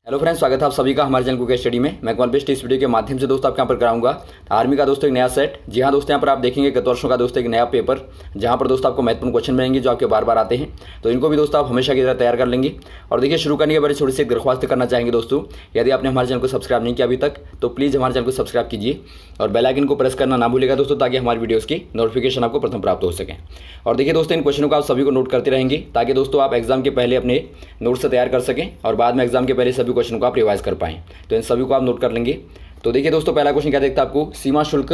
Hello friends, स्वागत है आप सभी का हमारे चैनल कुक स्टडी में। मैं कमल बेस्ट इस वीडियो के माध्यम से दोस्तों आपके यहाँ पर कराऊंगा आर्मी का दोस्तों एक नया सेट। जी हाँ दोस्तों, यहाँ पर आप देखेंगे गत वर्षों का दोस्तों एक नया पेपर, जहाँ पर दोस्तों आपको महत्वपूर्ण क्वेश्चन मिलेंगे जो आपके बार बार आते हैं। तो इनको भी दोस्तों आप हमेशा की तरह तैयार कर लेंगे। और देखिए, शुरू करने के बारे थोड़ी सी एक दरख्वास्त करना चाहेंगे दोस्तों, यदि आपने हमारे चैनल को सब्सक्राइब नहीं किया अभी तक तो प्लीज़ हमारे चैनल को सब्सक्राइब कीजिए और बेल आइकन को प्रेस करना ना भूलिएगा दोस्तों, ताकि हमारी वीडियोज़ की नोटिफिकेशन आपको प्रथम प्राप्त हो सके। और देखिए दोस्तों, इन क्वेश्चनों को आप सभी को नोट करते रहेंगे, ताकि दोस्तों आप एग्जाम के पहले अपने नोट से तैयार कर सकें और बाद में एग्जाम के पहले सभी क्वेश्चन को आप रिवाइज कर पाएं। तो इन सभी को आप नोट कर लेंगे। तो देखिए दोस्तों, पहला क्वेश्चन क्या देखता है आपको, सीमा शुल्क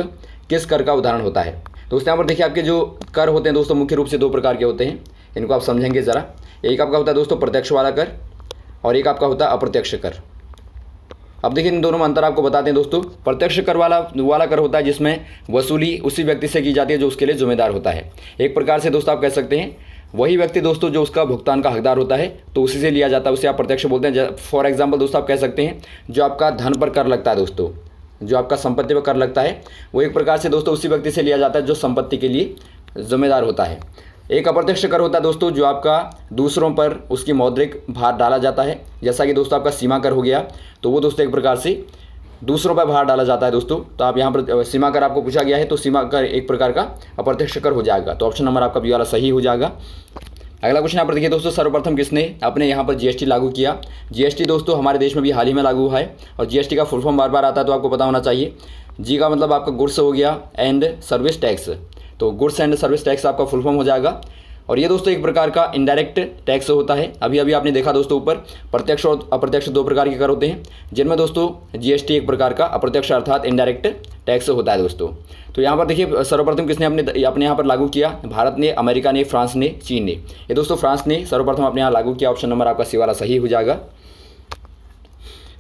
किस कर का उदाहरण होता है। दोस्तों यहाँ पर देखिए, आपके जो कर होते हैं दोस्तों मुख्य रूप से दो प्रकार के होते हैं, इनको आप समझेंगे ज़रा। एक आपका होता है दोस्तों प्रत्यक्ष वाला कर और एक आपका होता है अप्रत्यक्ष कर। अब देखिए, इन दोनों में अंतर आपको बताते हैं दोस्तों। प्रत्यक्ष कर वाला कर होता है जिसमें वसूली उसी व्यक्ति से की जाती है जो उसके लिए जिम्मेदार होता है। एक प्रकार से दोस्तों आप कह सकते हैं वही व्यक्ति दोस्तों जो उसका भुगतान का हकदार होता है, तो उसी से लिया जाता है, उसे आप प्रत्यक्ष बोलते हैं। फॉर एग्जांपल दोस्तों आप कह सकते हैं जो आपका धन पर कर लगता है दोस्तों, जो आपका संपत्ति पर कर लगता है, वो एक प्रकार से दोस्तों उसी व्यक्ति से लिया जाता है जो संपत्ति के लिए जिम्मेदार होता है। एक अप्रत्यक्ष कर होता है दोस्तों जो आपका दूसरों पर उसकी मौद्रिक भार डाला जाता है, जैसा कि दोस्तों आपका सीमा कर हो गया, तो वो दोस्तों एक प्रकार से दूसरों पर भार डाला जाता है दोस्तों। तो आप यहाँ पर सीमा कर आपको पूछा गया है, तो सीमा कर एक प्रकार का अप्रत्यक्ष कर हो जाएगा। तो ऑप्शन नंबर आपका बी वाला सही हो जाएगा। अगला क्वेश्चन यहाँ पर देखिए दोस्तों, सर्वप्रथम किसने अपने यहाँ पर जीएसटी लागू किया। जीएसटी दोस्तों हमारे देश में भी हाल ही में लागू हुआ है, और जीएसटी का फुल फॉर्म बार बार आता है तो आपको पता होना चाहिए। जी का मतलब आपका गुड्स हो गया एंड सर्विस टैक्स, तो गुड्स एंड सर्विस टैक्स आपका फुल फॉर्म हो जाएगा। और ये दोस्तों एक प्रकार का इनडायरेक्ट टैक्स होता है। अभी अभी आपने देखा दोस्तों ऊपर, प्रत्यक्ष और अप्रत्यक्ष दो प्रकार के कर होते हैं, जिनमें दोस्तों जीएसटी एक प्रकार का अप्रत्यक्ष अर्थात इनडायरेक्ट टैक्स होता है दोस्तों। तो यहाँ पर देखिए, सर्वप्रथम किसने अपने यहाँ पर लागू किया, भारत ने, अमेरिका ने, फ्रांस ने, चीन ने। ये दोस्तों फ्रांस ने सर्वप्रथम अपने यहाँ लागू किया। ऑप्शन नंबर आपका सी वाला सही हो जाएगा।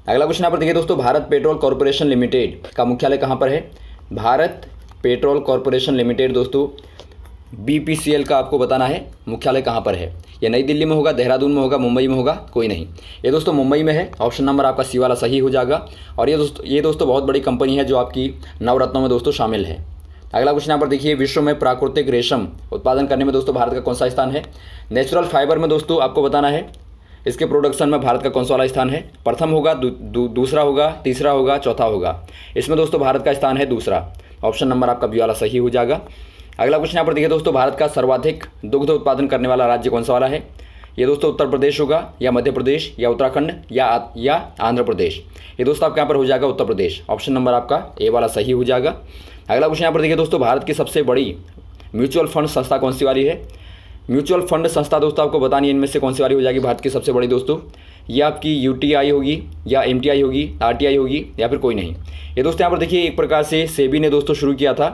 अगला क्वेश्चन यहाँ पर देखिए दोस्तों, भारत पेट्रोल कॉर्पोरेशन लिमिटेड का मुख्यालय कहाँ पर है। भारत पेट्रोल कॉर्पोरेशन लिमिटेड दोस्तों BPCL का आपको बताना है मुख्यालय कहाँ पर है। ये नई दिल्ली में होगा, देहरादून में होगा, मुंबई में होगा, कोई नहीं। ये दोस्तों मुंबई में है। ऑप्शन नंबर आपका सी वाला सही हो जाएगा। और ये दोस्तों बहुत बड़ी कंपनी है जो आपकी नवरत्नों में दोस्तों शामिल है। अगला क्वेश्चन यहाँ पर देखिए, विश्व में प्राकृतिक रेशम उत्पादन करने में दोस्तों भारत का कौन सा स्थान है। नेचुरल फाइबर में दोस्तों आपको बताना है इसके प्रोडक्शन में भारत का कौन सा वाला स्थान है। प्रथम होगा, दूसरा होगा, तीसरा होगा, चौथा होगा। इसमें दोस्तों भारत का स्थान है दूसरा। ऑप्शन नंबर आपका बी वाला सही हो जाएगा। अगला क्वेश्चन यहाँ पर देखिए दोस्तों, भारत का सर्वाधिक दुग्ध उत्पादन करने वाला राज्य कौन सा वाला है। ये दोस्तों उत्तर प्रदेश होगा, या मध्य प्रदेश, या उत्तराखंड, या आंध्र प्रदेश। ये दोस्तों आपके यहाँ पर हो जाएगा उत्तर प्रदेश। ऑप्शन नंबर आपका ए वाला सही हो जाएगा। अगला क्वेश्चन यहाँ पर देखिए दोस्तों, भारत की सबसे बड़ी म्यूचुअल फंड संस्था कौन सी वाली है। म्यूचुअल फंड संस्था दोस्तों आपको बतानी है इनमें से कौन सी वाली हो जाएगी भारत की सबसे बड़ी दोस्तों। ये आपकी UTI होगी, या MTI होगी, RTI होगी, या फिर कोई नहीं। ये दोस्तों यहाँ पर देखिए एक प्रकार से सेबी ने दोस्तों शुरू किया था।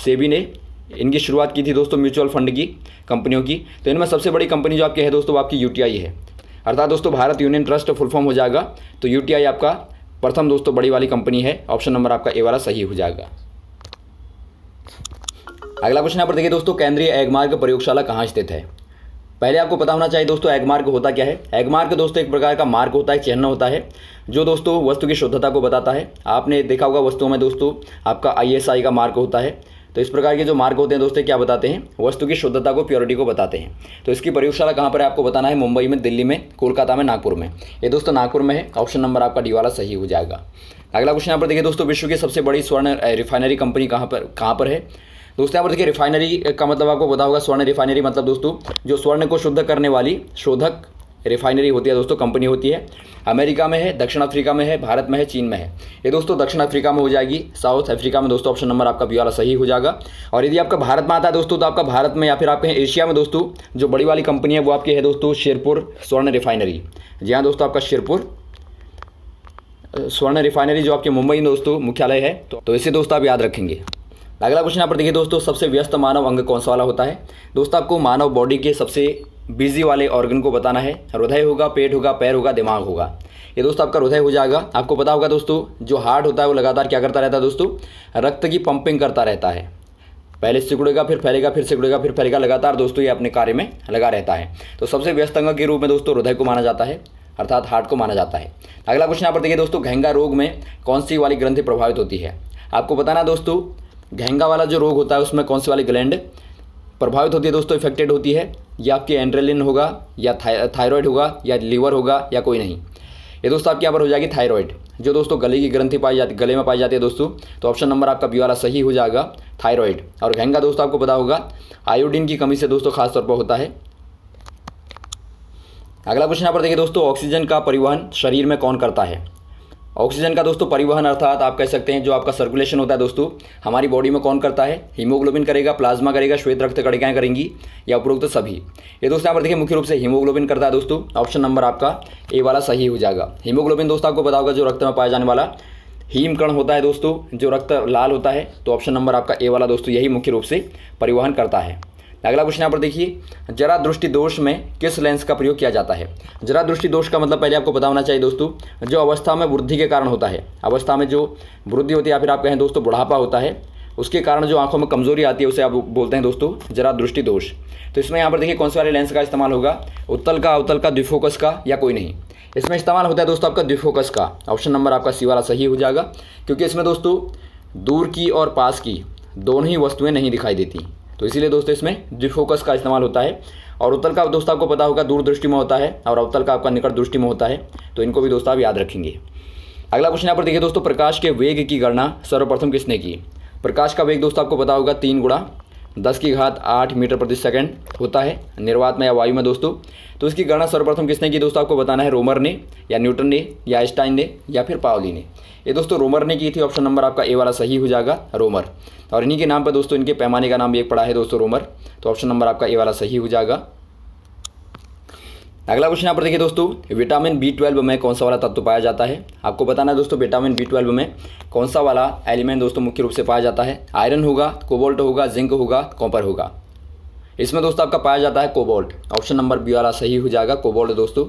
सेबी ने इनकी शुरुआत की थी दोस्तों म्यूचुअल फंड की कंपनियों की। तो इनमें सबसे बड़ी कंपनी जो आपकी है दोस्तों वो आपकी UTI है, अर्थात दोस्तों Bharat union trust full form हो जाएगा। तो UTI आपका प्रथम दोस्तों बड़ी वाली कंपनी है। ऑप्शन नंबर आपका ए वाला सही हो जाएगा। अगला क्वेश्चन यहाँ पर देखिए दोस्तों, केंद्रीय एगमार्ग प्रयोगशाला कहाँ स्थित है। पहले आपको पता होना चाहिए दोस्तों एगमार्ग होता क्या है। एगमार्ग दोस्तों एक प्रकार का मार्ग होता है, चिन्ह होता है, जो दोस्तों वस्तु की शुद्धता को बताता है। आपने देखा होगा वस्तुओं में दोस्तों आपका ISI का मार्क होता है। तो इस प्रकार के जो मार्क होते हैं दोस्तों क्या बताते हैं, वस्तु की शुद्धता को, प्योरिटी को बताते हैं। तो इसकी प्रयोगशाला कहाँ पर है आपको बताना है, मुंबई में, दिल्ली में, कोलकाता में, नागपुर में। ये दोस्तों नागपुर में है। ऑप्शन नंबर आपका डी वाला सही हो जाएगा। अगला क्वेश्चन यहाँ पर देखिए दोस्तों, विश्व की सबसे बड़ी स्वर्ण रिफाइनरी कंपनी कहाँ पर है। दोस्तों यहाँ पर देखिए, रिफाइनरी का मतलब आपको पता होगा, स्वर्ण रिफाइनरी मतलब दोस्तों जो स्वर्ण को शुद्ध करने वाली शोधक रिफाइनरी होती है दोस्तों, कंपनी होती है। अमेरिका में है, दक्षिण अफ्रीका में है, भारत में है, चीन में है। ये दोस्तों दक्षिण अफ्रीका में हो जाएगी, साउथ अफ्रीका में दोस्तों। ऑप्शन नंबर आपका बी वाला सही हो जाएगा। और यदि आपका भारत में आता है दोस्तों, तो आपका भारत में या फिर आपके एशिया में दोस्तों जो बड़ी वाली कंपनी है वो आपकी है दोस्तों शिरपुर स्वर्ण रिफाइनरी। जी हाँ दोस्तों, आपका शिरपुर स्वर्ण रिफाइनरी जो आपके मुंबई में दोस्तों मुख्यालय है। तो इसे दोस्तों आप याद रखेंगे। अगला क्वेश्चन यहाँ पर देखिए दोस्तों, सबसे व्यस्त मानव अंग कौन सा वाला होता है। दोस्तों आपको मानव बॉडी के सबसे बिजी वाले ऑर्गन को बताना है। हृदय होगा, पेट होगा, पैर होगा, दिमाग होगा। ये दोस्तों आपका हृदय हो जाएगा। आपको पता होगा दोस्तों जो हार्ट होता है वो लगातार क्या करता रहता है दोस्तों, रक्त की पंपिंग करता रहता है। पहले सिकुड़ेगा, फिर फैलेगा, फिर सिकुड़ेगा, फिर फैलेगा, लगातार दोस्तों ये अपने कार्य में लगा रहता है। तो सबसे व्यस्त अंग के रूप में दोस्तों हृदय को माना जाता है, अर्थात हार्ट को माना जाता है। अगला क्वेश्चन यहाँ पर देखिए दोस्तों, घेंगा रोग में कौन सी वाली ग्रंथि प्रभावित होती है। आपको बताना दोस्तों घेंगा वाला जो रोग होता है उसमें कौन सी वाली ग्लैंड प्रभावित होती है दोस्तों, इफेक्टेड होती है। या आपकी एंड्रेलिन होगा, या थायराइड होगा, या लीवर होगा, या कोई नहीं। ये दोस्तों आपके यहाँ पर हो जाएगी थायराइड। जो दोस्तों गले की ग्रंथि पाई जाती, गले में पाई जाती है दोस्तों, तो ऑप्शन नंबर आपका बी वाला सही हो जाएगा, थायराइड। और घैंगा दोस्तों आपको पता होगा आयोडीन की कमी से दोस्तों खासतौर पर होता है। अगला क्वेश्चन यहाँ पर देखिए दोस्तों, ऑक्सीजन का परिवहन शरीर में कौन करता है? ऑक्सीजन का दोस्तों परिवहन अर्थात आप कह सकते हैं जो आपका सर्कुलेशन होता है दोस्तों हमारी बॉडी में कौन करता है? हीमोग्लोबिन करेगा, प्लाज्मा करेगा, श्वेत रक्त कणिकाएं करेंगी, या उपरोक्त सभी? ये दोस्तों यहाँ पर देखिए मुख्य रूप से हीमोग्लोबिन करता है दोस्तों। ऑप्शन नंबर आपका ए वाला सही हो जाएगा। हीमोग्लोबिन दोस्तों आपको पता होगा जो रक्त में पाया जाने वाला हीम कण होता है दोस्तों, जो रक्त लाल होता है, तो ऑप्शन नंबर आपका ए वाला दोस्तों यही मुख्य रूप से परिवहन करता है। अगला क्वेश्चन यहाँ पर देखिए, जरा दृष्टि दोष में किस लेंस का प्रयोग किया जाता है? जरा दृष्टि दोष का मतलब पहले आपको पता होना चाहिए दोस्तों, जो अवस्था में वृद्धि के कारण होता है, अवस्था में जो वृद्धि होती है या फिर आप कहें दोस्तों बुढ़ापा होता है, उसके कारण जो आंखों में कमजोरी आती है उसे आप बोलते हैं दोस्तों जरा दृष्टि दोष। तो इसमें यहाँ पर देखिए कौन से वाले लेंस का इस्तेमाल होगा? उत्तल का, अवतल का, द्विफोकस का, या कोई नहीं? इसमें इस्तेमाल होता है दोस्तों आपका द्विफोकस का। ऑप्शन नंबर आपका सी वाला सही हो जाएगा, क्योंकि इसमें दोस्तों दूर की और पास की दोनों ही वस्तुएं नहीं दिखाई देती, तो इसीलिए दोस्तों इसमें द्विफोकस का इस्तेमाल होता है। और उत्तल का दोस्तों आपको पता होगा दूर दृष्टि में होता है, और अवतल का आपका निकट दृष्टि में होता है, तो इनको भी दोस्तों आप याद रखेंगे। अगला क्वेश्चन यहाँ पर देखिए दोस्तों, प्रकाश के वेग की गणना सर्वप्रथम किसने की? प्रकाश का वेग दोस्तों आपको पता होगा 3 × 10⁸ मीटर प्रति सेकंड होता है निर्वात में या वायु में दोस्तों। तो इसकी गणना सर्वप्रथम किसने की दोस्तों आपको बताना है, रोमर ने, या न्यूटन ने, या आइंस्टाइन ने, या फिर पावली ने? ये दोस्तों रोमर ने की थी। ऑप्शन नंबर आपका ए वाला सही हो जाएगा, रोमर। और इन्हीं के नाम पर दोस्तों इनके पैमाने का नाम भी एक पड़ा है दोस्तों, रोमर। तो ऑप्शन नंबर आपका ए वाला सही हो जाएगा। अगला क्वेश्चन यहाँ पर देखिए दोस्तों, विटामिन B12 में कौन सा वाला तत्व पाया जाता है? आपको बताना है दोस्तों विटामिन B12 में कौन सा वाला एलिमेंट दोस्तों मुख्य रूप से पाया जाता है? आयरन होगा, कोबाल्ट होगा, जिंक होगा, कॉपर होगा? इसमें दोस्तों आपका पाया जाता है कोबाल्ट। ऑप्शन नंबर बी वाला सही हो जाएगा, कोबाल्ट दोस्तों।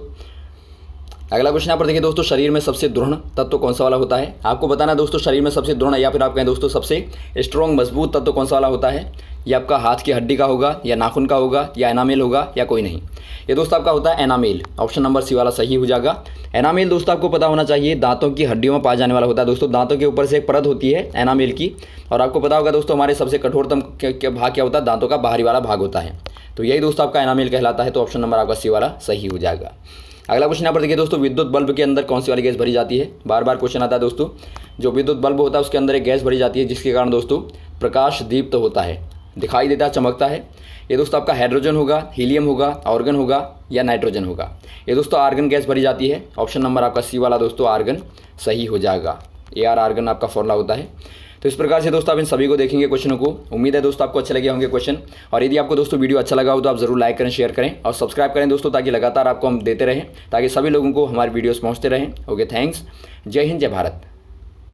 अगला क्वेश्चन यहाँ पर देखिए दोस्तों, शरीर में सबसे दृढ़ तत्व कौन सा वाला होता है? आपको बताना है दोस्तों शरीर में सबसे दृढ़ या फिर आप कहें दोस्तों सबसे स्ट्रॉन्ग मजबूत तत्व कौन सा वाला होता है? ये आपका हाथ की हड्डी का होगा, या नाखून का होगा, या एनामेल होगा, या कोई नहीं? ये दोस्तों आपका होता है एनामेल। ऑप्शन नंबर सी वाला सही हो जाएगा। एनामेल दोस्तों आपको पता होना चाहिए दांतों की हड्डियों में पाया जाने वाला होता है दोस्तों। दांतों के ऊपर से एक परत होती है एनामेल की, और आपको पता होगा दोस्तों हमारे सबसे कठोरतम भाग क्या होता है? दांतों का बाहरी वाला भाग होता है, तो यही दोस्तों आपका एनामेल कहलाता है। तो ऑप्शन नंबर आपका सी वाला सही हो जाएगा। अगला क्वेश्चन यहाँ पर देखिए दोस्तों, विद्युत बल्ब के अंदर कौन सी वाली गैस भरी जाती है? बार बार क्वेश्चन आता है दोस्तों। जो विद्युत बल्ब होता है उसके अंदर एक गैस भरी जाती है जिसके कारण दोस्तों प्रकाश दीप्त होता है, दिखाई देता है, चमकता है। ये दोस्तों आपका हाइड्रोजन होगा, हीलियम होगा, ऑर्गन होगा, या नाइट्रोजन होगा? ये दोस्तों आर्गन गैस भरी जाती है। ऑप्शन नंबर आपका सी वाला दोस्तों आर्गन सही हो जाएगा। AR आर्गन आपका फॉर्मूला होता है। तो इस प्रकार से दोस्तों आप इन सभी को देखेंगे क्वेश्चनों को। उम्मीद है दोस्तों आपको अच्छे लगे होंगे क्वेश्चन, और यदि आपको दोस्तों वीडियो अच्छा लगा हो तो आप जरूर लाइक करें, शेयर करें और सब्सक्राइब करें दोस्तों, ताकि लगातार आपको हम देते रहें, ताकि सभी लोगों को हमारे वीडियोस पहुंचते रहें। Okay, thanks. जय हिंद, जय भारत।